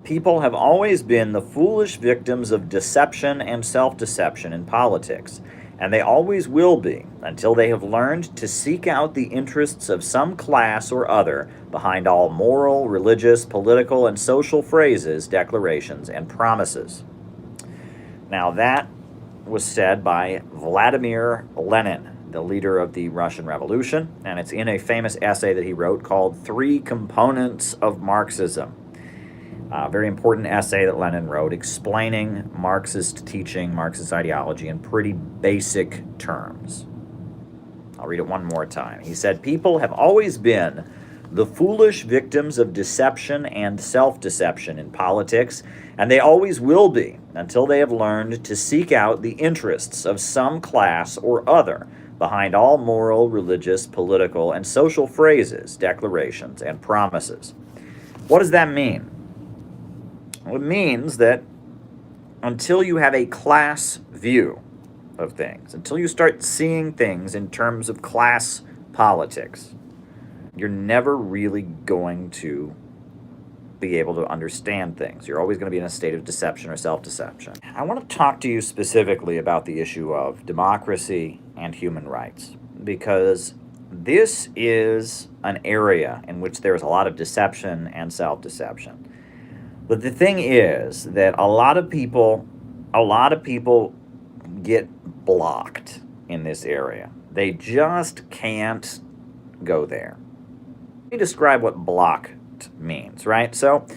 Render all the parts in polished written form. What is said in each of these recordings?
People have always been the foolish victims of deception and self-deception in politics, and they always will be until they have learned to seek out the interests of some class or other behind all moral, religious, political, and social phrases, declarations, and promises. Now that was said by Vladimir Lenin, the leader of the Russian Revolution, and it's in a famous essay that he wrote called Three Components of Marxism. A very important essay that Lenin wrote explaining Marxist teaching, Marxist ideology in pretty basic terms. I'll read it one more time. He said, "People have always been the foolish victims of deception and self-deception in politics, and they always will be until they have learned to seek out the interests of some class or other behind all moral, religious, political, and social phrases, declarations, and promises." What does that mean? Well, it means that until you have a class view of things, until you start seeing things in terms of class politics, you're never really going to be able to understand things. You're always going to be in a state of deception or self-deception. I want to talk to you specifically about the issue of democracy and human rights, because this is an area in which there is a lot of deception and self-deception. But the thing is that a lot of people get blocked in this area. They just can't go there. Let me describe what blocked means, right? So,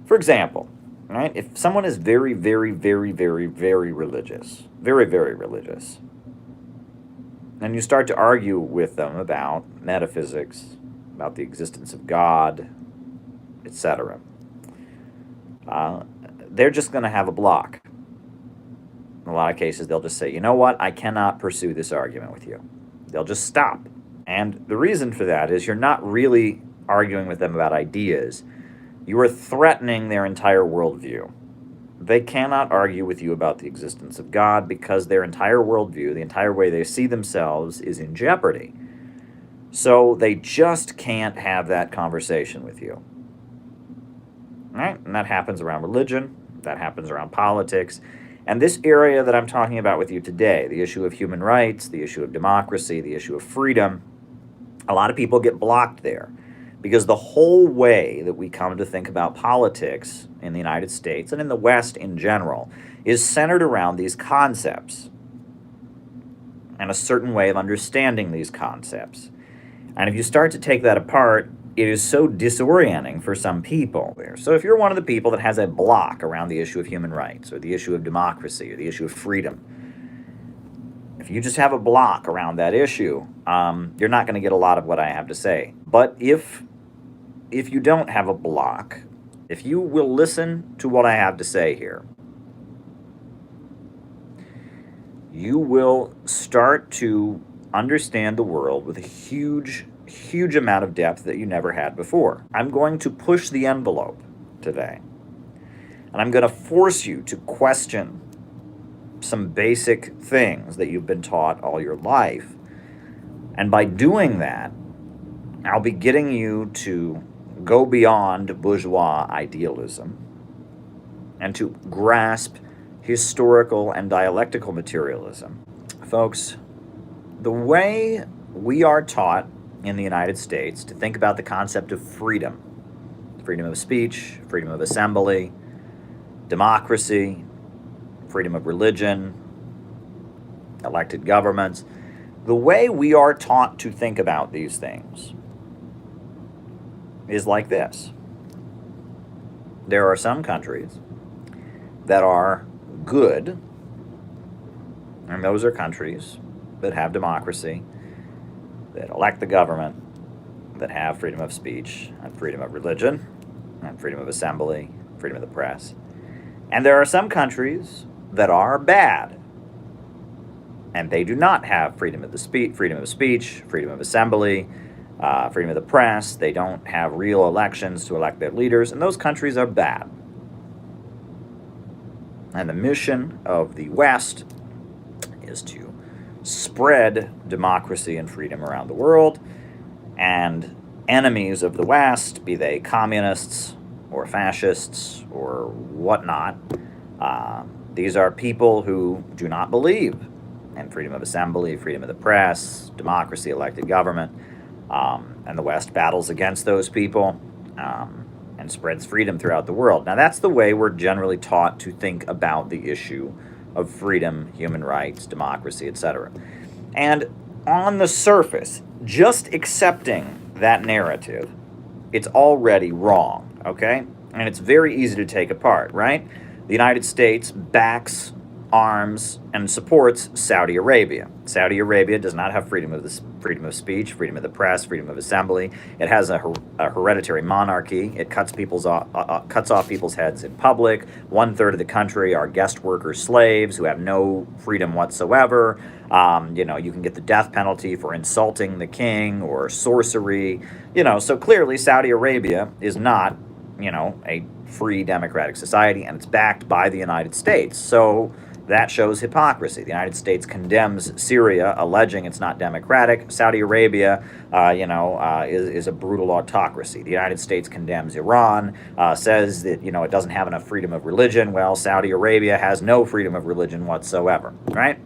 for example, right, if someone is very, very, very, very, very religious, very, very religious, and you start to argue with them about metaphysics, about the existence of God, etc., they're just going to have a block. In a lot of cases, they'll just say, you know what, I cannot pursue this argument with you. They'll just stop. And the reason for that is you're not really arguing with them about ideas. You are threatening their entire worldview. They cannot argue with you about the existence of God because their entire worldview, the entire way they see themselves, is in jeopardy. So they just can't have that conversation with you. Right? And that happens around religion, that happens around politics. And this area that I'm talking about with you today, the issue of human rights, the issue of democracy, the issue of freedom, a lot of people get blocked there because the whole way that we come to think about politics in the United States and in the West in general is centered around these concepts and a certain way of understanding these concepts. And if you start to take that apart, it is so disorienting for some people there. So if you're one of the people that has a block around the issue of human rights or the issue of democracy or the issue of freedom, if you just have a block around that issue, you're not going to get a lot of what I have to say. But if you don't have a block, if you will listen to what I have to say here, you will start to understand the world with a huge amount of depth that you never had before. I'm going to push the envelope today, and I'm going to force you to question some basic things that you've been taught all your life. And by doing that, I'll be getting you to go beyond bourgeois idealism and to grasp historical and dialectical materialism. Folks, the way we are taught in the United States to think about the concept of freedom, freedom of speech, freedom of assembly, democracy, freedom of religion, elected governments, the way we are taught to think about these things is like this. There are some countries that are good, and those are countries that have democracy, that elect the government, that have freedom of speech and freedom of religion and freedom of assembly, freedom of the press. And there are some countries that are bad, and they do not have freedom of speech, freedom of assembly, freedom of the press. They don't have real elections to elect their leaders, and those countries are bad. And the mission of the West is to spread democracy and freedom around the world, and enemies of the West, be they communists, or fascists or whatnot. These are people who do not believe in freedom of assembly, freedom of the press, democracy, elected government, and the West battles against those people and spreads freedom throughout the world. Now, that's the way we're generally taught to think about the issue of freedom, human rights, democracy, etc. And on the surface, just accepting that narrative, it's already wrong, okay? And it's very easy to take apart, right? The United States backs, arms, and supports Saudi Arabia. Saudi Arabia does not have freedom of speech, freedom of the press, freedom of assembly. It has a hereditary monarchy. It cuts off people's heads in public. 1/3 of the country are guest worker slaves who have no freedom whatsoever. You can get the death penalty for insulting the king or sorcery. So clearly Saudi Arabia is not, a free democratic society, and it's backed by the United States. So that shows hypocrisy. The United States condemns Syria, alleging it's not democratic. Saudi Arabia, is a brutal autocracy. The United States condemns Iran, says that, it doesn't have enough freedom of religion. Well, Saudi Arabia has no freedom of religion whatsoever, right?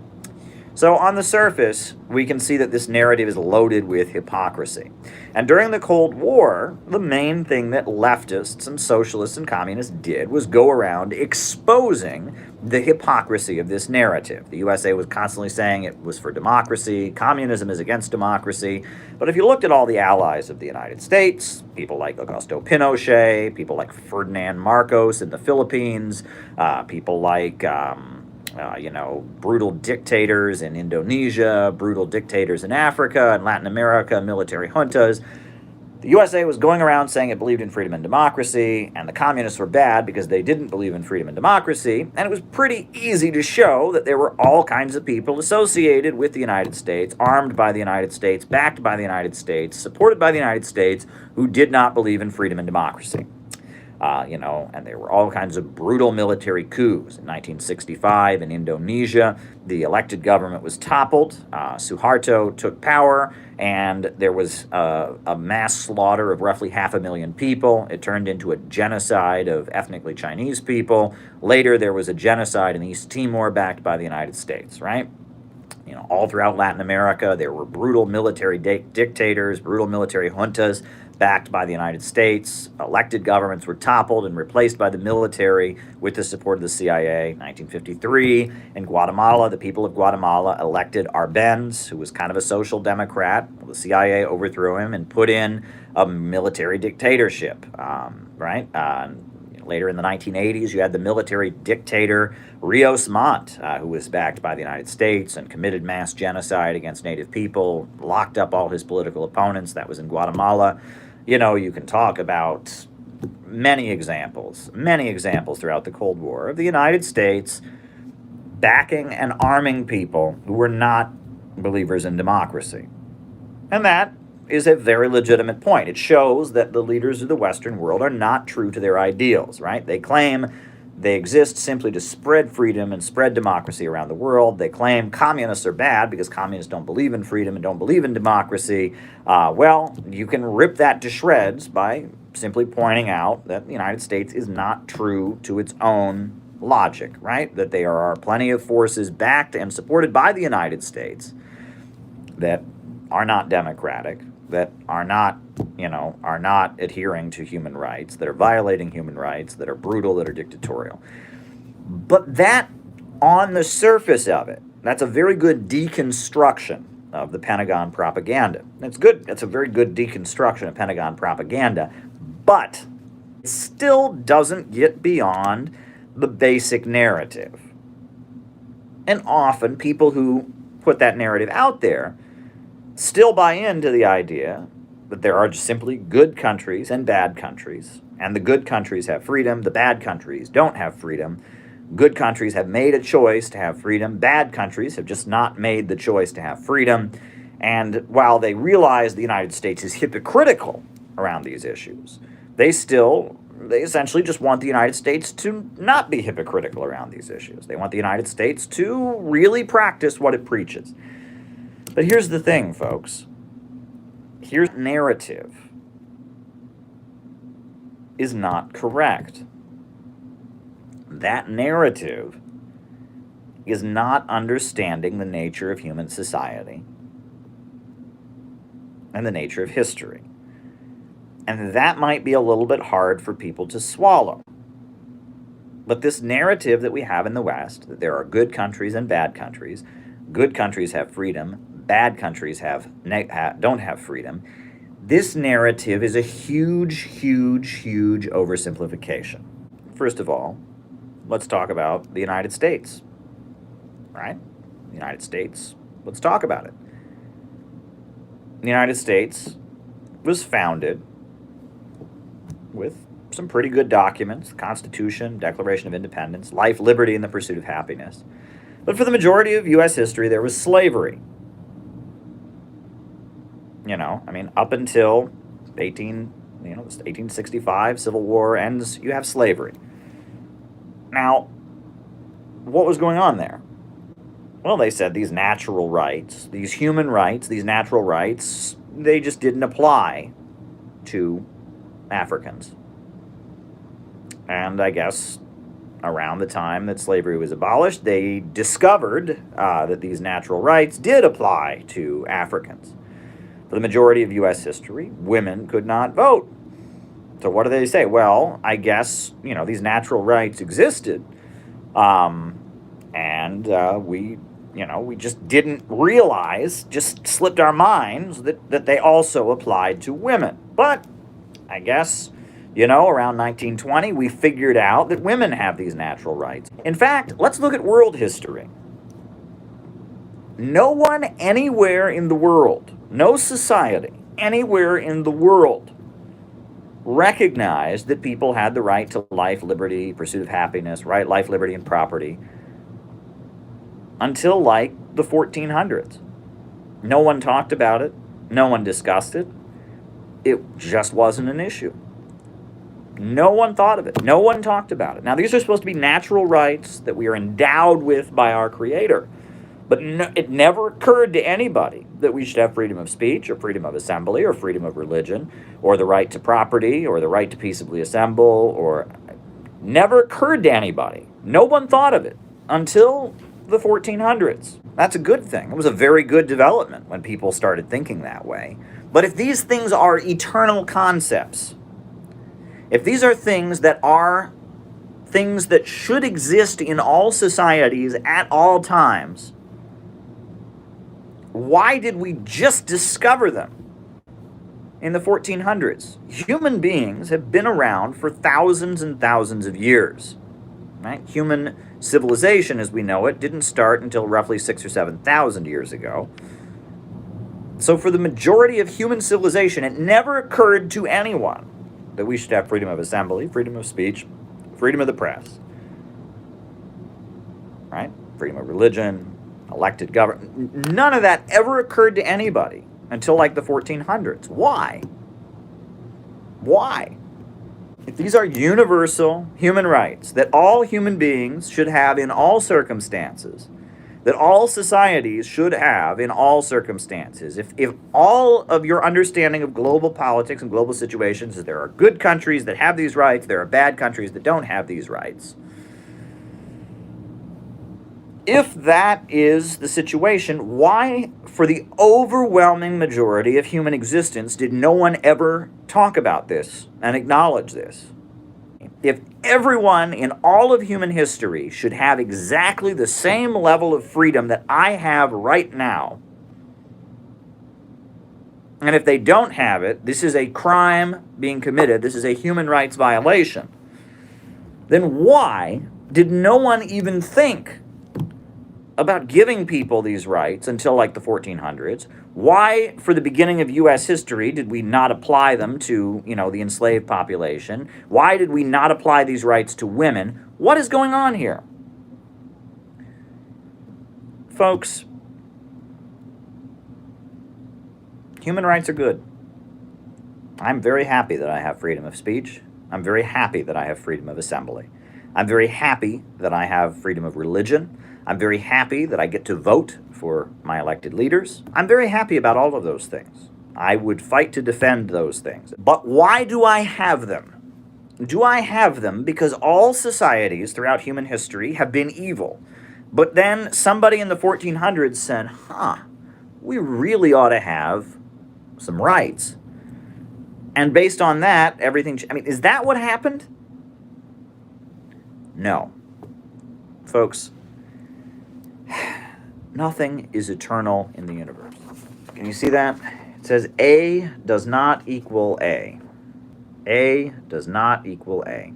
So on the surface, we can see that this narrative is loaded with hypocrisy. And during the Cold War, the main thing that leftists and socialists and communists did was go around exposing the hypocrisy of this narrative. The USA was constantly saying it was for democracy, communism is against democracy. But if you looked at all the allies of the United States, people like Augusto Pinochet, people like Ferdinand Marcos in the Philippines, people like brutal dictators in Indonesia, brutal dictators in Africa and Latin America, military juntas. The USA was going around saying it believed in freedom and democracy, and the communists were bad because they didn't believe in freedom and democracy, and it was pretty easy to show that there were all kinds of people associated with the United States, armed by the United States, backed by the United States, supported by the United States, who did not believe in freedom and democracy. And there were all kinds of brutal military coups. In 1965 in Indonesia, the elected government was toppled. Suharto took power, and there was a mass slaughter of roughly 500,000 people. It turned into a genocide of ethnically Chinese people. Later, there was a genocide in East Timor backed by the United States, right? All throughout Latin America, there were brutal military dictators, brutal military juntas backed by the United States. Elected governments were toppled and replaced by the military with the support of the CIA. 1953, in Guatemala, the people of Guatemala elected Arbenz, who was kind of a social democrat. Well, the CIA overthrew him and put in a military dictatorship, right? Later in the 1980s, you had the military dictator Rios Montt, who was backed by the United States and committed mass genocide against Native people, locked up all his political opponents. That was in Guatemala. You can talk about many examples throughout the Cold War of the United States backing and arming people who were not believers in democracy. And that is a very legitimate point. It shows that the leaders of the Western world are not true to their ideals, right? They claim they exist simply to spread freedom and spread democracy around the world. They claim communists are bad because communists don't believe in freedom and don't believe in democracy. Well, you can rip that to shreds by simply pointing out that the United States is not true to its own logic, right? That there are plenty of forces backed and supported by the United States that are not democratic, that are not adhering to human rights, that are violating human rights, that are brutal, that are dictatorial. But that, on the surface of it, that's a very good deconstruction of the Pentagon propaganda. It's good. It's a very good deconstruction of Pentagon propaganda, but it still doesn't get beyond the basic narrative. And often people who put that narrative out there still buy into the idea that there are just simply good countries and bad countries, and the good countries have freedom, the bad countries don't have freedom. Good countries have made a choice to have freedom, bad countries have just not made the choice to have freedom. And while they realize the United States is hypocritical around these issues, they essentially just want the United States to not be hypocritical around these issues. They want the United States to really practice what it preaches. But here's the thing, folks. Here's narrative. is not correct. That narrative is not understanding the nature of human society and the nature of history. And that might be a little bit hard for people to swallow. But this narrative that we have in the West, that there are good countries and bad countries have freedom, bad countries don't have freedom, this narrative is a huge, huge, huge oversimplification. First of all, let's talk about the United States, right? The United States, let's talk about it. The United States was founded with some pretty good documents: the Constitution, Declaration of Independence, life, liberty, and the pursuit of happiness. But for the majority of U.S. history, there was slavery. Up until 1865, Civil War ends, you have slavery. Now, what was going on there? Well, they said these natural rights, these human rights, these natural rights, they just didn't apply to Africans. And I guess around the time that slavery was abolished, they discovered that these natural rights did apply to Africans. For the majority of U.S. history, women could not vote. So what do they say? Well, I guess, these natural rights existed, and we just didn't realize, just slipped our minds that they also applied to women. But I guess, around 1920, we figured out that women have these natural rights. In fact, let's look at world history. No one anywhere in the world, no society anywhere in the world recognized that people had the right to life, liberty, pursuit of happiness, right? Life, liberty, and property until like the 1400s. No one talked about it. No one discussed it. It just wasn't an issue. No one thought of it. No one talked about it. Now, these are supposed to be natural rights that we are endowed with by our Creator. But it never occurred to anybody that we should have freedom of speech or freedom of assembly or freedom of religion or the right to property or the right to peaceably assemble, or never occurred to anybody. No one thought of it until the 1400s. That's a good thing. It was a very good development when people started thinking that way. But if these things are eternal concepts, if these are things that should exist in all societies at all times, why did we just discover them in the 1400s? Human beings have been around for thousands and thousands of years. Right? Human civilization, as we know it, didn't start until roughly 6,000 or 7,000 years ago. So for the majority of human civilization, it never occurred to anyone that we should have freedom of assembly, freedom of speech, freedom of the press, right? Freedom of religion, elected government. None of that ever occurred to anybody until like the 1400s. Why? Why? If these are universal human rights that all human beings should have in all circumstances, that all societies should have in all circumstances, if all of your understanding of global politics and global situations is there are good countries that have these rights, there are bad countries that don't have these rights, if that is the situation, why, for the overwhelming majority of human existence, did no one ever talk about this and acknowledge this? If everyone in all of human history should have exactly the same level of freedom that I have right now, and if they don't have it, this is a crime being committed, this is a human rights violation, then why did no one even think about giving people these rights until like the 1400s? Why, for the beginning of U.S. history, did we not apply them to, the enslaved population? Why did we not apply these rights to women? What is going on here? Folks, human rights are good. I'm very happy that I have freedom of speech. I'm very happy that I have freedom of assembly. I'm very happy that I have freedom of religion. I'm very happy that I get to vote for my elected leaders. I'm very happy about all of those things. I would fight to defend those things. But why do I have them? Do I have them because all societies throughout human history have been evil? But then somebody in the 1400s said, we really ought to have some rights. And based on that, everything... is that what happened? No. Folks, nothing is eternal in the universe. Can you see that? It says A does not equal A. A does not equal A.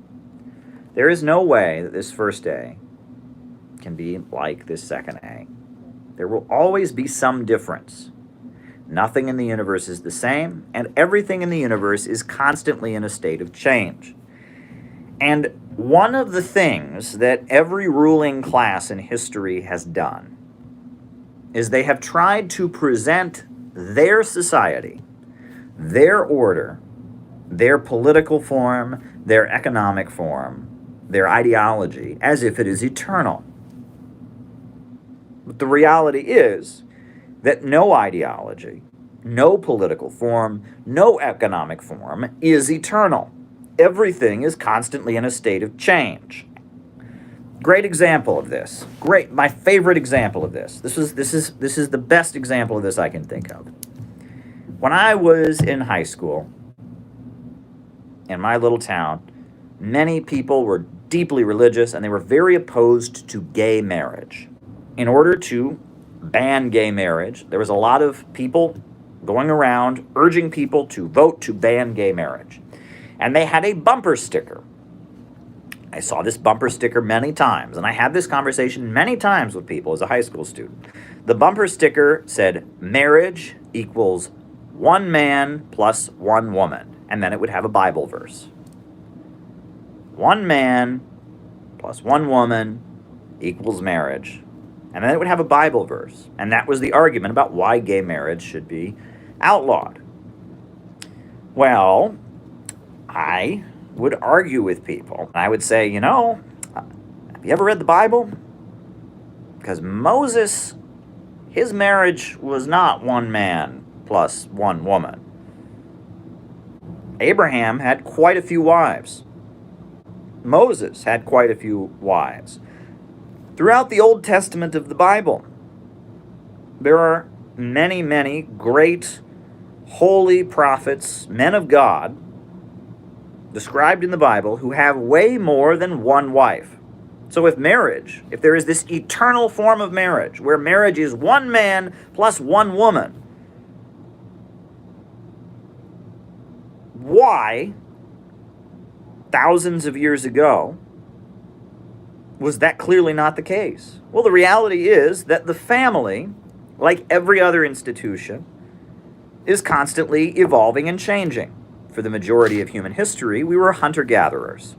There is no way that this first A can be like this second A. There will always be some difference. Nothing in the universe is the same, and everything in the universe is constantly in a state of change. And one of the things that every ruling class in history has done is they have tried to present their society, their order, their political form, their economic form, their ideology, as if it is eternal. But the reality is that no ideology, no political form, no economic form is eternal. Everything is constantly in a state of change. Great example of this. My favorite example of this. This is the best example of this I can think of. When I was in high school, in my little town, many people were deeply religious and they were very opposed to gay marriage. In order to ban gay marriage, there was a lot of people going around urging people to vote to ban gay marriage. And they had a bumper sticker. I saw this bumper sticker many times, and I had this conversation many times with people as a high school student. The bumper sticker said, marriage equals one man plus one woman. And then it would have a Bible verse. One man plus one woman equals marriage. And then it would have a Bible verse. And that was the argument about why gay marriage should be outlawed. Well, I would argue with people. I would say, have you ever read the Bible? Because Moses, his marriage was not one man plus one woman. Abraham had quite a few wives. Moses had quite a few wives. Throughout the Old Testament of the Bible, there are many, many great holy prophets, men of God, described in the Bible, who have way more than one wife. So if there is this eternal form of marriage, where marriage is one man plus one woman, why, thousands of years ago, was that clearly not the case? Well, the reality is that the family, like every other institution, is constantly evolving and changing. For the majority of human history, we were hunter-gatherers.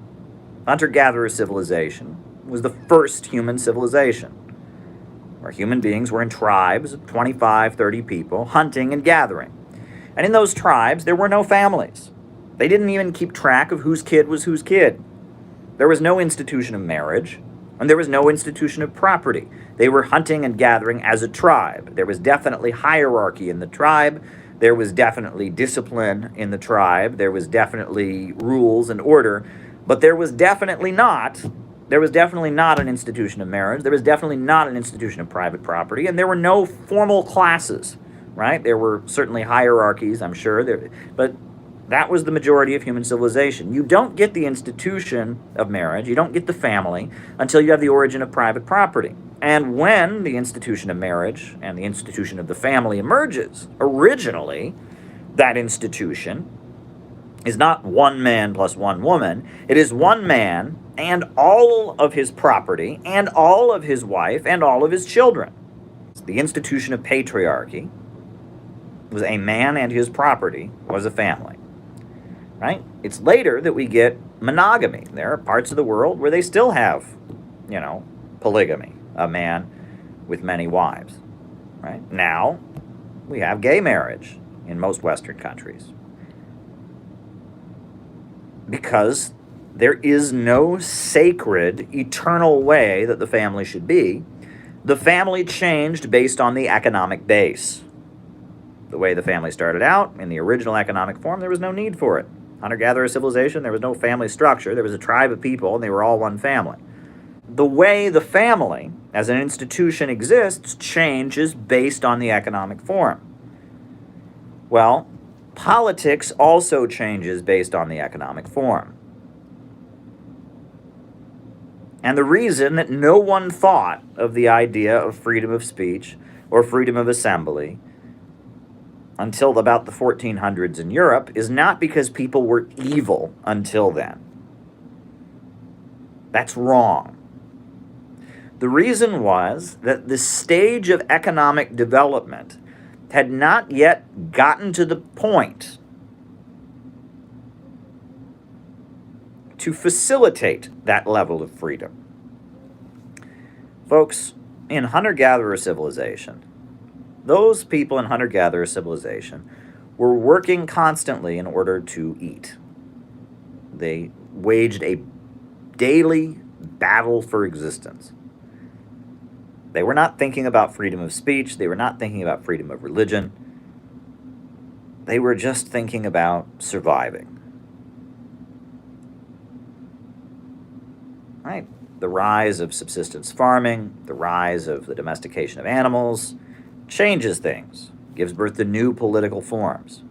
Hunter-gatherer civilization was the first human civilization, where human beings were in tribes of 25, 30 people, hunting and gathering. And in those tribes, there were no families. They didn't even keep track of whose kid was whose kid. There was no institution of marriage, and there was no institution of property. They were hunting and gathering as a tribe. There was definitely hierarchy in the tribe. There was definitely discipline in the tribe. There was definitely rules and order. But there was definitely not an institution of marriage. There was definitely not an institution of private property. And there were no formal classes, right? There were certainly hierarchies, I'm sure. But that was the majority of human civilization. You don't get the institution of marriage, you don't get the family, until you have the origin of private property. And when the institution of marriage and the institution of the family emerges, originally, that institution is not one man plus one woman. It is one man and all of his property and all of his wife and all of his children. The institution of patriarchy was a man and his property was a family. Right? It's later that we get monogamy. There are parts of the world where they still have, polygamy, a man with many wives. Right? Now, we have gay marriage in most Western countries. Because there is no sacred, eternal way that the family should be. The family changed based on the economic base. The way the family started out, in the original economic form, there was no need for it. Hunter-gatherer civilization, there was no family structure. There was a tribe of people, and they were all one family. The way the family, as an institution, exists changes based on the economic form. Well, politics also changes based on the economic form. And the reason that no one thought of the idea of freedom of speech or freedom of assembly until about the 1400s in Europe is not because people were evil until then. That's wrong. The reason was that the stage of economic development had not yet gotten to the point to facilitate that level of freedom. Folks, in hunter-gatherer civilization, those people in hunter-gatherer civilization were working constantly in order to eat. They waged a daily battle for existence. They were not thinking about freedom of speech. They were not thinking about freedom of religion. They were just thinking about surviving. Right? The rise of subsistence farming, the rise of the domestication of animals, changes things, gives birth to new political forms.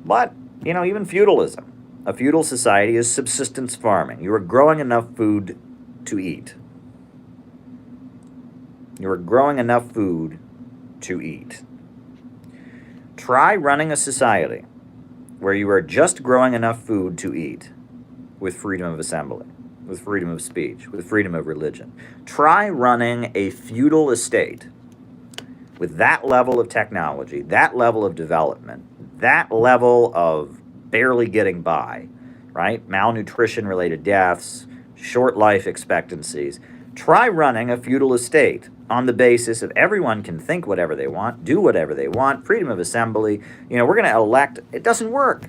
But, even feudalism. A feudal society is subsistence farming. You are growing enough food to eat. You are growing enough food to eat. Try running a society where you are just growing enough food to eat with freedom of assembly, with freedom of speech, with freedom of religion. Try running a feudal estate with that level of technology, that level of development, that level of barely getting by, right? Malnutrition-related deaths, short life expectancies. Try running a feudal estate on the basis of everyone can think whatever they want, do whatever they want, freedom of assembly. We're going to elect. It doesn't work.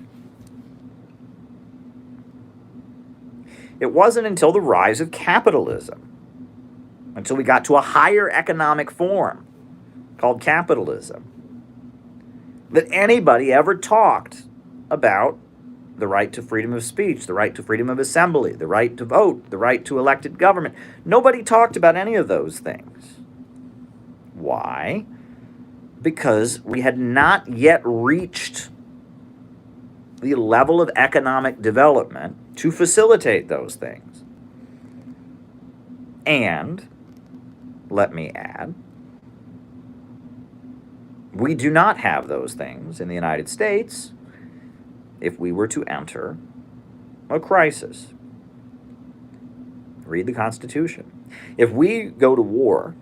It wasn't until the rise of capitalism, until we got to a higher economic form called capitalism, that anybody ever talked about the right to freedom of speech, the right to freedom of assembly, the right to vote, the right to elected government. Nobody talked about any of those things. Why? Because we had not yet reached the level of economic development to facilitate those things. And, let me add, we do not have those things in the United States if we were to enter a crisis. Read the Constitution. If we go to war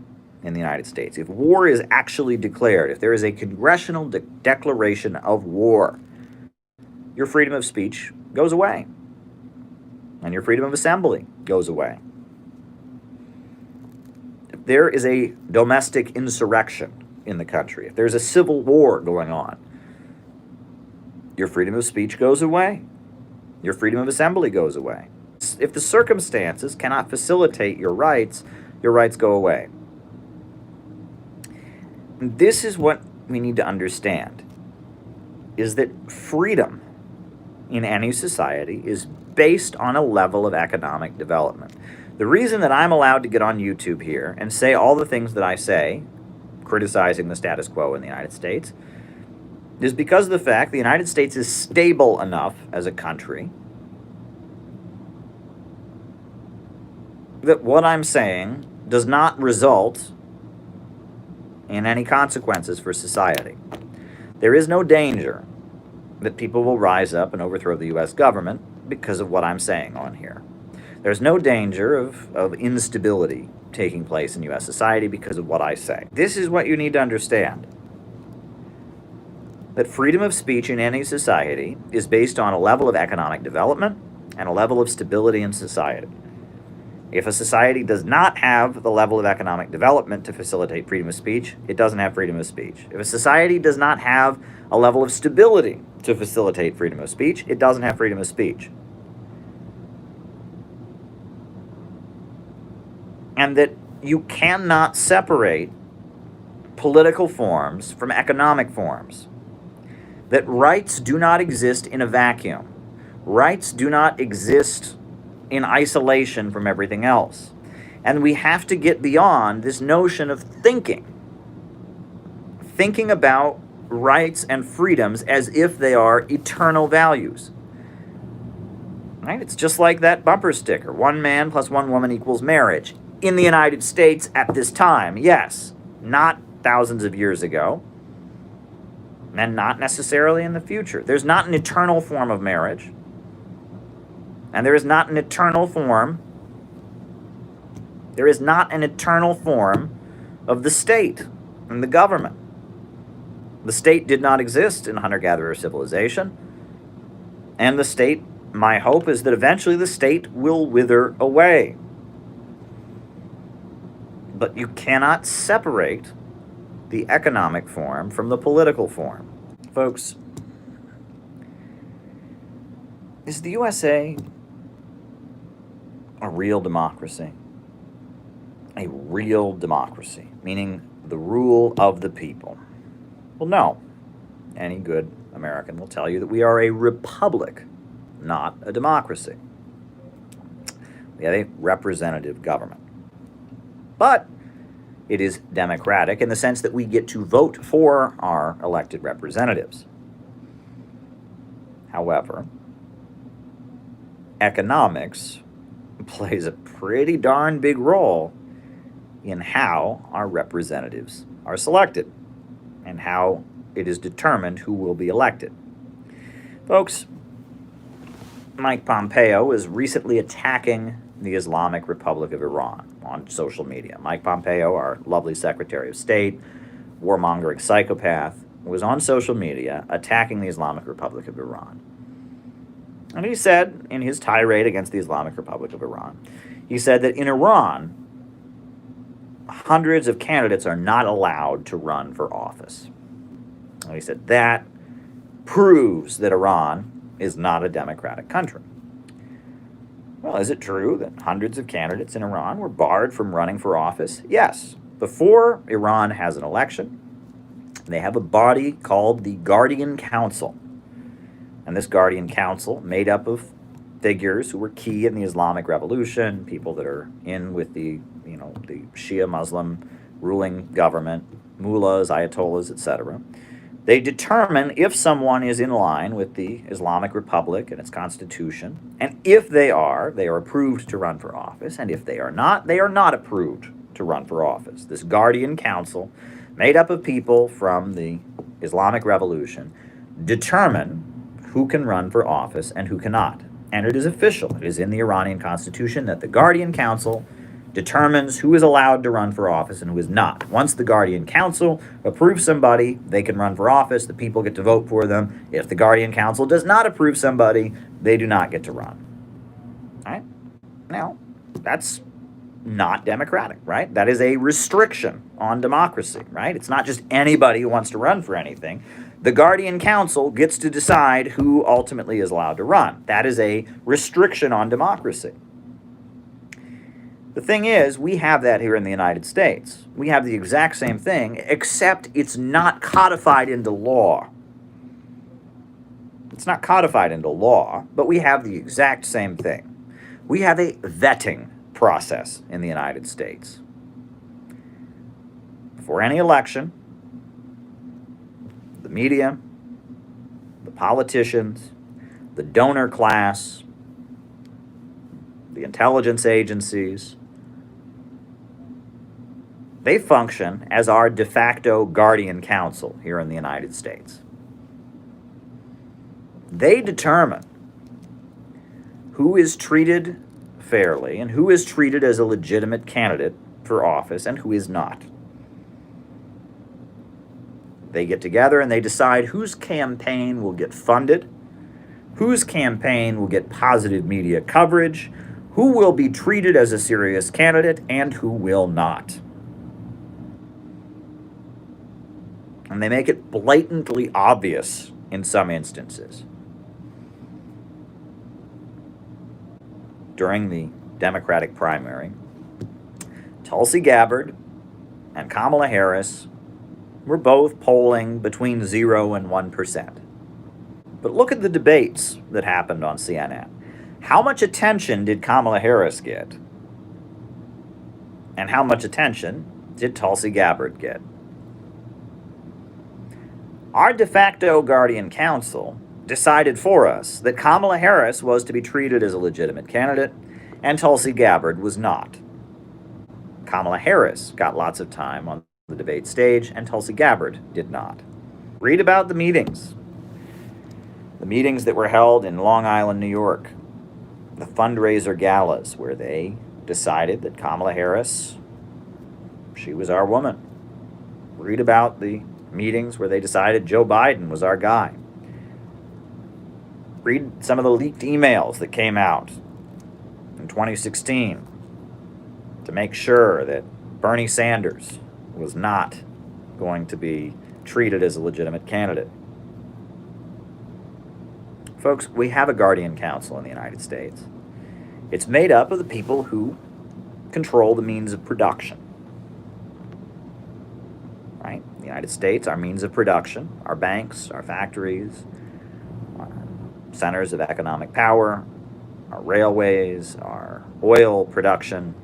in the United States, if war is actually declared, if there is a congressional declaration of war, your freedom of speech goes away, and your freedom of assembly goes away. If there is a domestic insurrection in the country, if there's a civil war going on, your freedom of speech goes away. Your freedom of assembly goes away. If the circumstances cannot facilitate your rights go away. And this is what we need to understand, is that freedom in any society is based on a level of economic development. The reason that I'm allowed to get on YouTube here and say all the things that I say, criticizing the status quo in the United States, is because of the fact the United States is stable enough as a country that what I'm saying does not result in any consequences for society. There is no danger that people will rise up and overthrow the U.S. government because of what I'm saying on here. There's no danger of instability taking place in U.S. society because of what I say. This is what you need to understand. That freedom of speech in any society is based on a level of economic development and a level of stability in society. If a society does not have the level of economic development to facilitate freedom of speech, it doesn't have freedom of speech. If a society does not have a level of stability to facilitate freedom of speech, it doesn't have freedom of speech. And that you cannot separate political forms from economic forms. that rights do not exist in a vacuum. Rights do not exist in isolation from everything else. And we have to get beyond this notion of thinking about rights and freedoms as if they are eternal values. Right? It's just like that bumper sticker, 1 man plus 1 woman equals marriage. In the United States at this time, yes, not thousands of years ago, and not necessarily in the future. There's not an eternal form of marriage, and there is not an eternal form of the state and the government. The state did not exist in hunter-gatherer civilization, and the state, my hope is that eventually the state will wither away. But you cannot separate the economic form from the political form. Folks, is the USA a real democracy? A real democracy, meaning the rule of the people? Well, no. Any good American will tell you that we are a republic, not a democracy. We have a representative government. But it is democratic in the sense that we get to vote for our elected representatives. However, economics plays a pretty darn big role in how our representatives are selected and how it is determined who will be elected. Folks, Mike Pompeo is recently attacking the Islamic Republic of Iran on social media. Mike Pompeo, our lovely Secretary of State, warmongering psychopath, was on social media attacking the Islamic Republic of Iran. And he said, in his tirade against the Islamic Republic of Iran, he said that in Iran, hundreds of candidates are not allowed to run for office. And he said that proves that Iran is not a democratic country. Well, is it true that hundreds of candidates in Iran were barred from running for office? Yes. Before Iran has an election, they have a body called the Guardian Council. And this Guardian Council, made up of figures who were key in the Islamic Revolution, people that are in with the Shia Muslim ruling government, mullahs, ayatollahs, etc. They determine if someone is in line with the Islamic Republic and its constitution, and if they are approved to run for office, and if they are not approved to run for office. This Guardian Council, made up of people from the Islamic Revolution, determine who can run for office and who cannot. And it is official. It is in the Iranian constitution that the Guardian Council determines who is allowed to run for office and who is not. Once the Guardian Council approves somebody, they can run for office. The people get to vote for them. If the Guardian Council does not approve somebody, they do not get to run. All right? Now, that's not democratic, right? That is a restriction on democracy, right? It's not just anybody who wants to run for anything. The Guardian Council gets to decide who ultimately is allowed to run. That is a restriction on democracy. The thing is, we have that here in the United States. We have the exact same thing, except it's not codified into law. It's not codified into law, but we have the exact same thing. We have a vetting process in the United States. Before any election, the media, the politicians, the donor class, the intelligence agencies, they function as our de facto guardian council here in the United States. They determine who is treated fairly and who is treated as a legitimate candidate for office and who is not. They get together and they decide whose campaign will get funded, whose campaign will get positive media coverage, who will be treated as a serious candidate, and who will not. And they make it blatantly obvious in some instances. During the Democratic primary, Tulsi Gabbard and Kamala Harris were both polling between 0 and 1%. But look at the debates that happened on CNN. How much attention did Kamala Harris get? And how much attention did Tulsi Gabbard get? Our de facto guardian council decided for us that Kamala Harris was to be treated as a legitimate candidate and Tulsi Gabbard was not. Kamala Harris got lots of time on the debate stage and Tulsi Gabbard did not. Read about the meetings that were held in Long Island, New York, the fundraiser galas where they decided that Kamala Harris, she was our woman. Read about the meetings where they decided Joe Biden was our guy. Read some of the leaked emails that came out in 2016 to make sure that Bernie Sanders was not going to be treated as a legitimate candidate. Folks, we have a guardian council in the United States. It's made up of the people who control the means of production. Right? In the United States, our means of production, our banks, our factories, our centers of economic power, our railways, our oil production,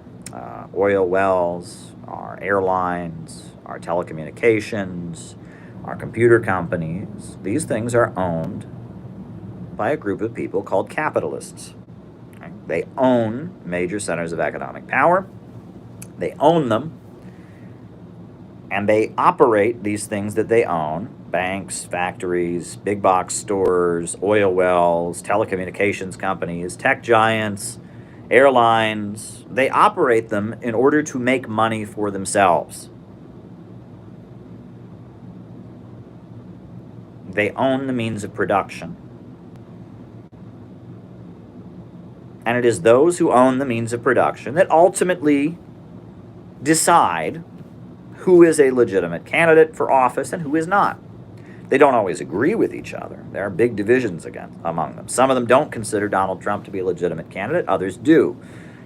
oil wells, our airlines, our telecommunications, our computer companies. These things are owned by a group of people called capitalists. Right? They own major centers of economic power. They own them, and they operate these things that they own: banks, factories, big box stores, oil wells, telecommunications companies, tech giants, airlines. They operate them in order to make money for themselves. They own the means of production. And it is those who own the means of production that ultimately decide who is a legitimate candidate for office and who is not. They don't always agree with each other. There are big divisions among them. Some of them don't consider Donald Trump to be a legitimate candidate. Others do.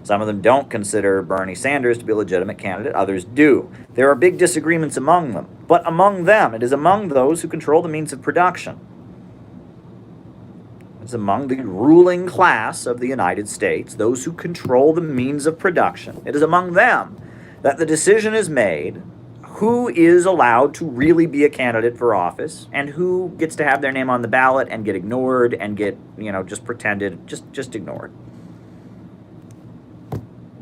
Some of them don't consider Bernie Sanders to be a legitimate candidate. Others do. There are big disagreements among them. But among them, it is among those who control the means of production. It's among the ruling class of the United States, those who control the means of production. It is among them that the decision is made who is allowed to really be a candidate for office and who gets to have their name on the ballot and get ignored and get, just pretended, just ignored.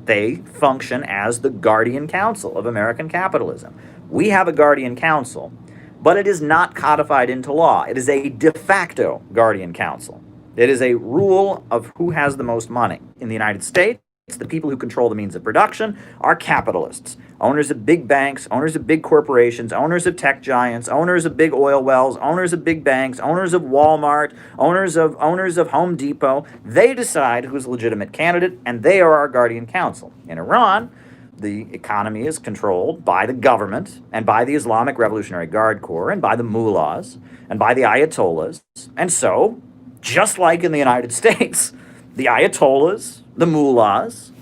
They function as the guardian council of American capitalism. We have a guardian council, but it is not codified into law. It is a de facto guardian council. It is a rule of who has the most money. In the United States, the people who control the means of production are capitalists, owners of big banks, owners of big corporations, owners of tech giants, owners of big oil wells, owners of big banks, owners of Walmart, owners of Home Depot. They decide who's a legitimate candidate, and they are our guardian council. In Iran, the economy is controlled by the government and by the Islamic Revolutionary Guard Corps and by the mullahs and by the ayatollahs. And so, just like in the United States, the ayatollahs, the mullahs,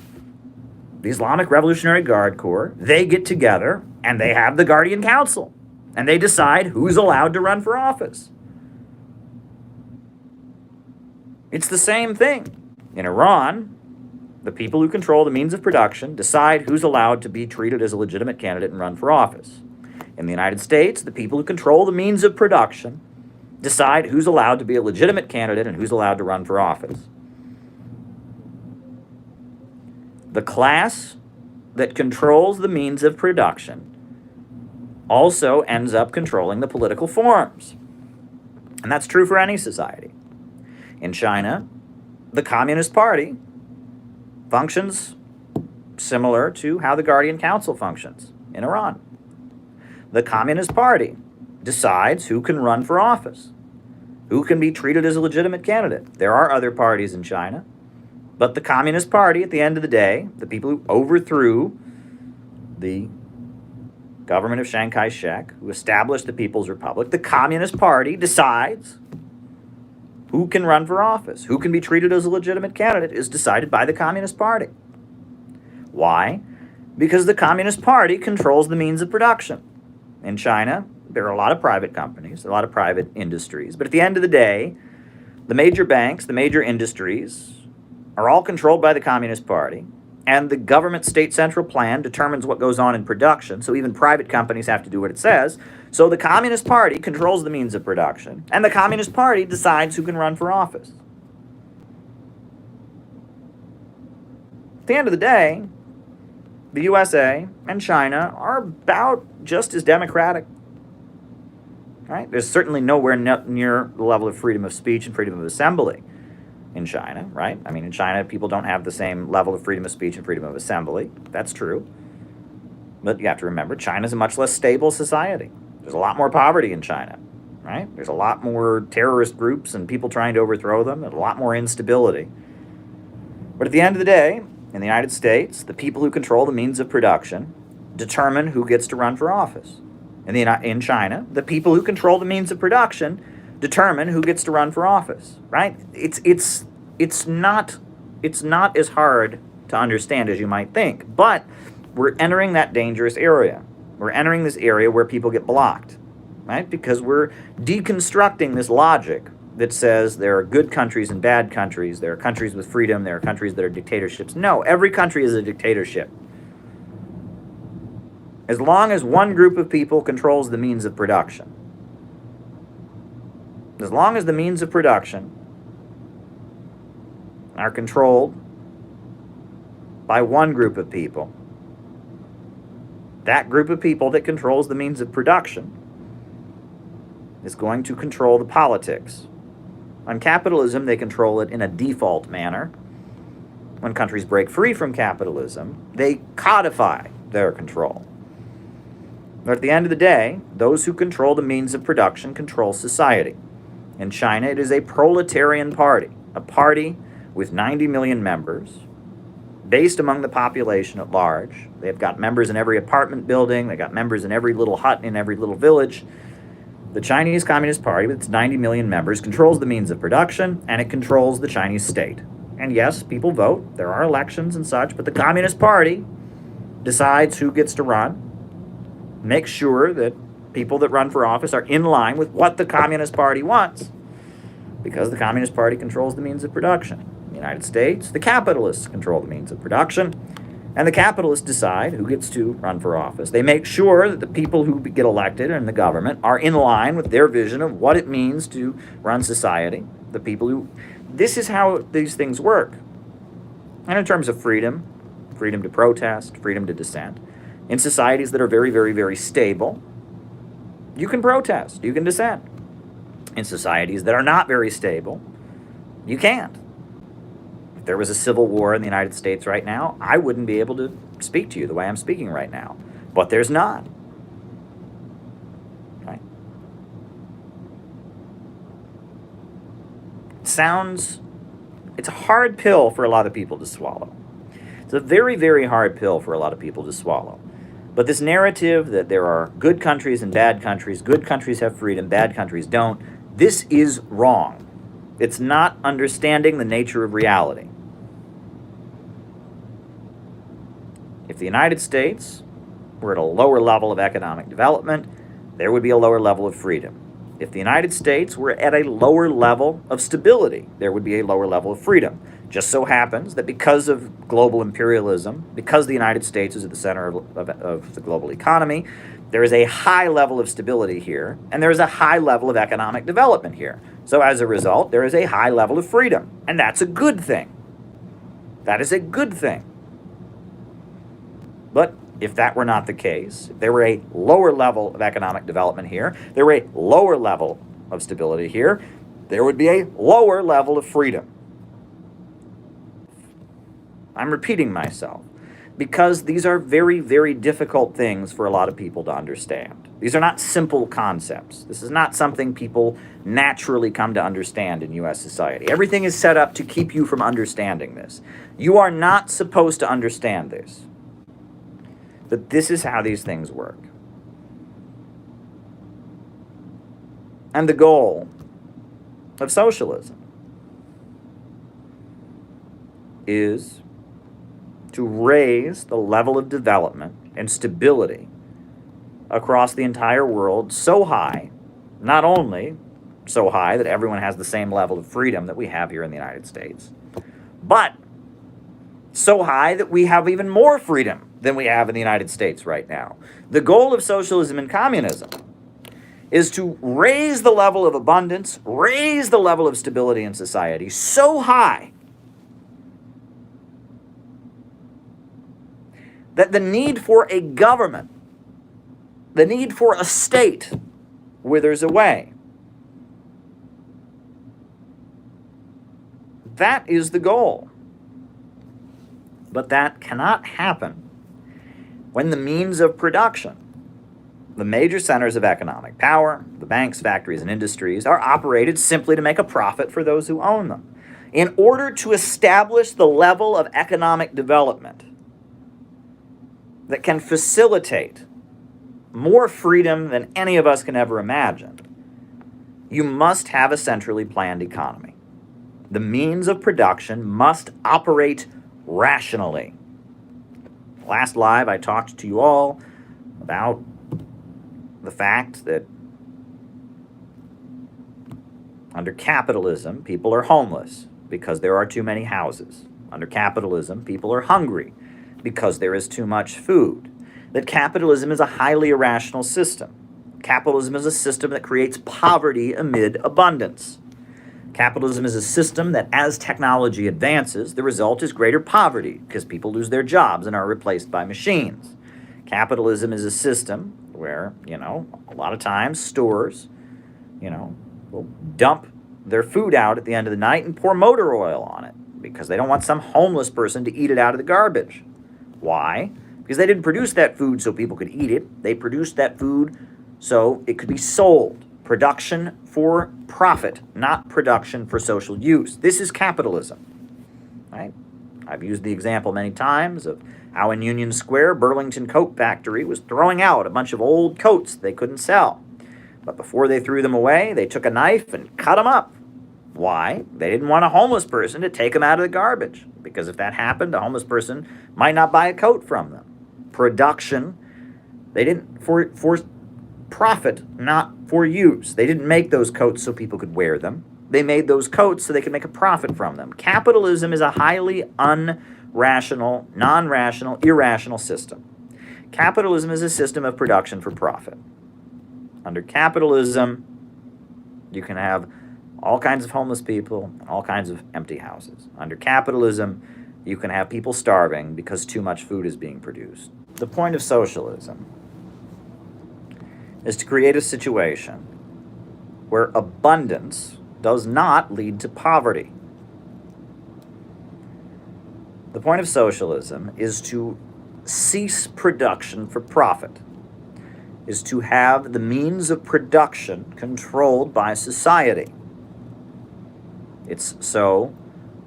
the Islamic Revolutionary Guard Corps, they get together and they have the Guardian Council and they decide who's allowed to run for office. It's the same thing. In Iran, the people who control the means of production decide who's allowed to be treated as a legitimate candidate and run for office. In the United States, the people who control the means of production decide who's allowed to be a legitimate candidate and who's allowed to run for office. The class that controls the means of production also ends up controlling the political forms. And that's true for any society. In China, the Communist Party functions similar to how the Guardian Council functions in Iran. The Communist Party decides who can run for office, who can be treated as a legitimate candidate. There are other parties in China. But the Communist Party, at the end of the day, the people who overthrew the government of Chiang Kai-shek, who established the People's Republic, the Communist Party decides who can run for office, who can be treated as a legitimate candidate is decided by the Communist Party. Why? Because the Communist Party controls the means of production. In China, there are a lot of private companies, a lot of private industries, but at the end of the day, The major banks, the major industries are all controlled by the Communist Party, and the government state central plan determines what goes on in production, so even private companies have to do what it says. So the Communist Party controls the means of production, and the Communist Party decides who can run for office. At the end of the day, the USA and China are about just as democratic. Right? There's certainly nowhere near the level of freedom of speech and freedom of assembly in China, right? I mean, in China, people don't have the same level of freedom of speech and freedom of assembly. That's true. But you have to remember, China's a much less stable society. There's a lot more poverty in China, right? There's a lot more terrorist groups and people trying to overthrow them, and a lot more instability. But at the end of the day, in the United States, the people who control the means of production determine who gets to run for office. In China, the people who control the means of production determine who gets to run for office, right? It's not as hard to understand as you might think, but we're entering that dangerous area. We're entering this area where people get blocked, right? Because we're deconstructing this logic that says there are good countries and bad countries, there are countries with freedom, there are countries that are dictatorships. No, every country is a dictatorship. As long as one group of people controls the means of production. As long as the means of production are controlled by one group of people, that group of people that controls the means of production is going to control the politics. On capitalism, they control it in a default manner. When countries break free from capitalism, they codify their control. But at the end of the day, those who control the means of production control society. In China, it is a proletarian party, a party with 90 million members, based among the population at large. They've got members in every apartment building, they've got members in every little hut in every little village. The Chinese Communist Party, with its 90 million members, controls the means of production, and it controls the Chinese state. And yes, people vote, there are elections and such, but the Communist Party decides who gets to run, make sure that people that run for office are in line with what the Communist Party wants, because the Communist Party controls the means of production. In the United States, the capitalists control the means of production, and the capitalists decide who gets to run for office. They make sure that the people who get elected in the government are in line with their vision of what it means to run society. The people who... This is how these things work. And in terms of freedom, freedom to protest, freedom to dissent, in societies that are very, very, very stable, you can protest, you can dissent. In societies that are not very stable, you can't. If there was a civil war in the United States right now, I wouldn't be able to speak to you the way I'm speaking right now. But there's not. Right? It's a hard pill for a lot of people to swallow. It's a very, very hard pill for a lot of people to swallow. But this narrative that there are good countries and bad countries have freedom, bad countries don't, this is wrong. It's not understanding the nature of reality. If the United States were at a lower level of economic development, there would be a lower level of freedom. If the United States were at a lower level of stability, there would be a lower level of freedom. Just so happens that because of global imperialism, because the United States is at the center of the global economy, there is a high level of stability here, and there is a high level of economic development here. So as a result, there is a high level of freedom, and that's a good thing. That is a good thing. But if that were not the case, if there were a lower level of economic development here, there were a lower level of stability here, there would be a lower level of freedom. I'm repeating myself because these are very, very difficult things for a lot of people to understand. These are not simple concepts. This is not something people naturally come to understand in U.S. society. Everything is set up to keep you from understanding this. You are not supposed to understand this. But this is how these things work. And the goal of socialism is to raise the level of development and stability across the entire world so high, not only so high that everyone has the same level of freedom that we have here in the United States, but so high that we have even more freedom than we have in the United States right now. The goal of socialism and communism is to raise the level of abundance, raise the level of stability in society so high that the need for a government, the need for a state, withers away. That is the goal. But that cannot happen when the means of production, the major centers of economic power, the banks, factories, and industries, are operated simply to make a profit for those who own them. In order to establish the level of economic development that can facilitate more freedom than any of us can ever imagine, you must have a centrally planned economy. The means of production must operate rationally. Last live, I talked to you all about the fact that under capitalism, people are homeless because there are too many houses. Under capitalism, people are hungry because there is too much food. That capitalism is a highly irrational system. Capitalism is a system that creates poverty amid abundance. Capitalism is a system that, as technology advances, the result is greater poverty because people lose their jobs and are replaced by machines. Capitalism is a system where, a lot of times stores, will dump their food out at the end of the night and pour motor oil on it because they don't want some homeless person to eat it out of the garbage. Why? Because they didn't produce that food so people could eat it. They produced that food so it could be sold. Production for profit, not production for social use. This is capitalism, right? I've used the example many times of how in Union Square, Burlington Coat Factory was throwing out a bunch of old coats they couldn't sell. But before they threw them away, they took a knife and cut them up. Why? They didn't want a homeless person to take them out of the garbage, because if that happened, a homeless person might not buy a coat from them. Production, they didn't, for profit, not for use. They didn't make those coats so people could wear them. They made those coats so they could make a profit from them. Capitalism is a highly unrational, non-rational, irrational system. Capitalism is a system of production for profit. Under capitalism, you can have all kinds of homeless people and all kinds of empty houses. Under capitalism, you can have people starving because too much food is being produced. The point of socialism is to create a situation where abundance does not lead to poverty. The point of socialism is to cease production for profit, is to have the means of production controlled by society. It's so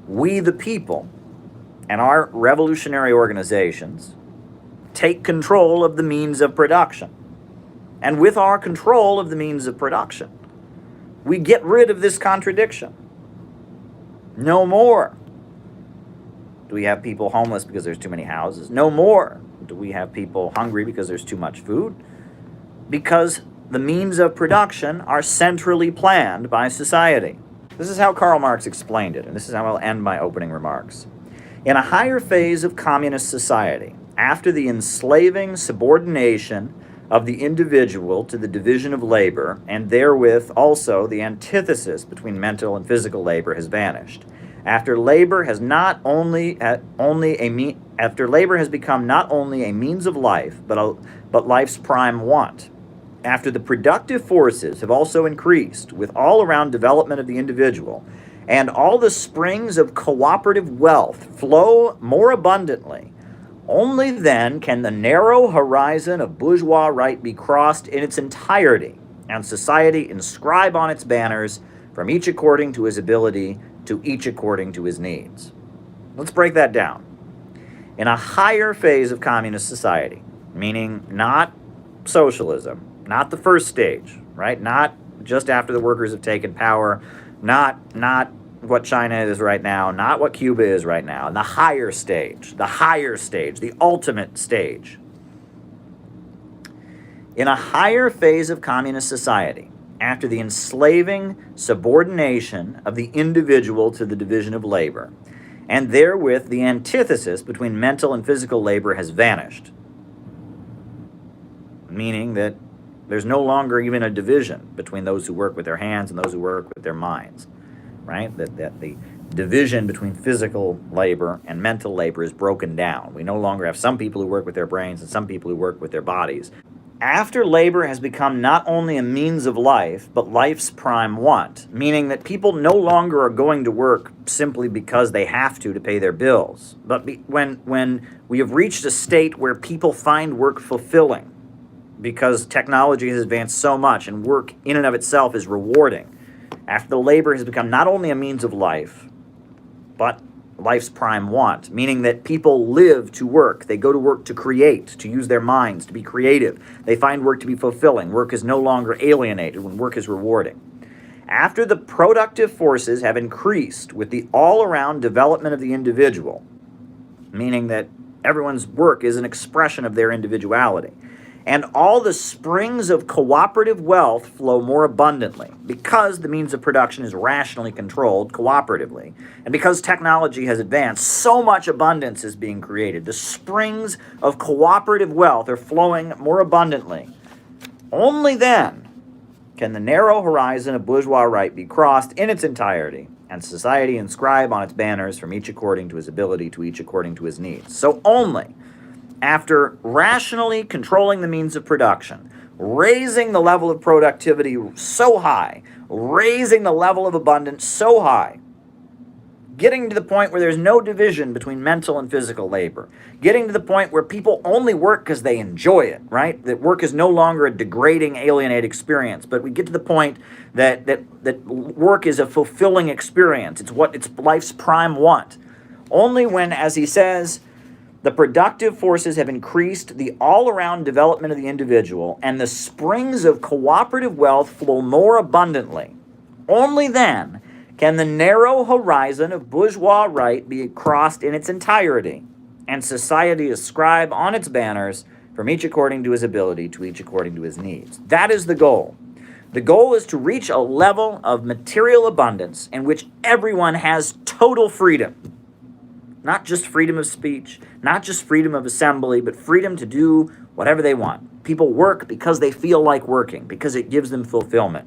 we the people and our revolutionary organizations take control of the means of production. And with our control of the means of production, we get rid of this contradiction. No more do we have people homeless because there's too many houses. No more do we have people hungry because there's too much food. Because the means of production are centrally planned by society. This is how Karl Marx explained it, and this is how I'll end my opening remarks. In a higher phase of communist society, after the enslaving subordination of the individual to the division of labor, and therewith also the antithesis between mental and physical labor has vanished. After labor has become not only a means of life, but life's prime want. After the productive forces have also increased with all-around development of the individual, and all the springs of cooperative wealth flow more abundantly, only then can the narrow horizon of bourgeois right be crossed in its entirety, and society inscribe on its banners, from each according to his ability, to each according to his needs. Let's break that down. In a higher phase of communist society, meaning not socialism, not the first stage, right? Not just after the workers have taken power, not what China is right now, not what Cuba is right now. The higher stage, the ultimate stage. In a higher phase of communist society, after the enslaving subordination of the individual to the division of labor, and therewith the antithesis between mental and physical labor has vanished. Meaning that there's no longer even a division between those who work with their hands and those who work with their minds, right? That the division between physical labor and mental labor is broken down. We no longer have some people who work with their brains and some people who work with their bodies. After labor has become not only a means of life, but life's prime want, meaning that people no longer are going to work simply because they have to pay their bills, but when we have reached a state where people find work fulfilling, because technology has advanced so much and work in and of itself is rewarding, after the labor has become not only a means of life, but life's prime want, meaning that people live to work. They go to work to create, to use their minds, to be creative. They find work to be fulfilling. Work is no longer alienated when work is rewarding. After the productive forces have increased with the all-around development of the individual, meaning that everyone's work is an expression of their individuality, and all the springs of cooperative wealth flow more abundantly because the means of production is rationally controlled cooperatively, and because technology has advanced, so much abundance is being created. The springs of cooperative wealth are flowing more abundantly. Only then can the narrow horizon of bourgeois right be crossed in its entirety, and society inscribe on its banners from each according to his ability, to each according to his needs. So only after rationally controlling the means of production, raising the level of productivity so high, raising the level of abundance so high, getting to the point where there's no division between mental and physical labor, getting to the point where people only work because they enjoy it, right? That work is no longer a degrading, alienated experience, but we get to the point that work is a fulfilling experience. It's life's prime want. Only when, as he says, the productive forces have increased the all-around development of the individual, and the springs of cooperative wealth flow more abundantly. Only then can the narrow horizon of bourgeois right be crossed in its entirety, and society ascribe on its banners from each according to his ability, to each according to his needs. That is the goal. The goal is to reach a level of material abundance in which everyone has total freedom. Not just freedom of speech, not just freedom of assembly, but freedom to do whatever they want. People work because they feel like working, because it gives them fulfillment.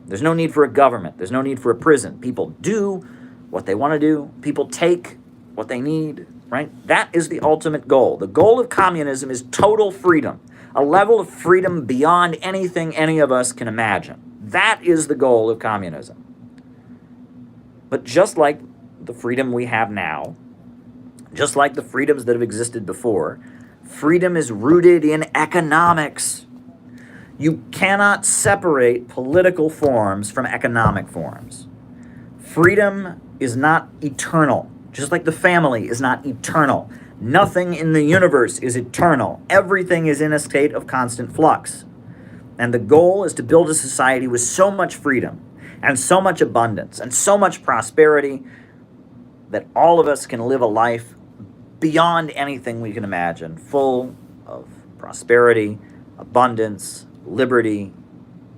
There's no need for a government. There's no need for a prison. People do what they want to do. People take what they need, right? That is the ultimate goal. The goal of communism is total freedom, a level of freedom beyond anything any of us can imagine. That is the goal of communism. But just like the freedom we have now, just like the freedoms that have existed before, freedom is rooted in economics. You cannot separate political forms from economic forms. Freedom is not eternal, just like the family is not eternal. Nothing in the universe is eternal. Everything is in a state of constant flux. And the goal is to build a society with so much freedom and so much abundance and so much prosperity that all of us can live a life beyond anything we can imagine, full of prosperity, abundance, liberty,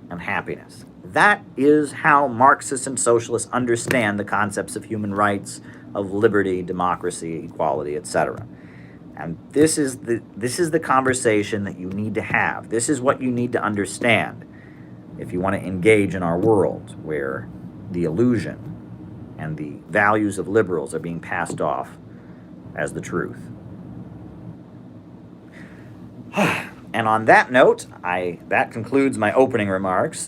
and happiness. That is how Marxists and socialists understand the concepts of human rights, of liberty, democracy, equality, etc. And this is the conversation that you need to have. This is what you need to understand if you want to engage in our world, where the illusion and the values of liberals are being passed off as the truth. And on that note, that concludes my opening remarks.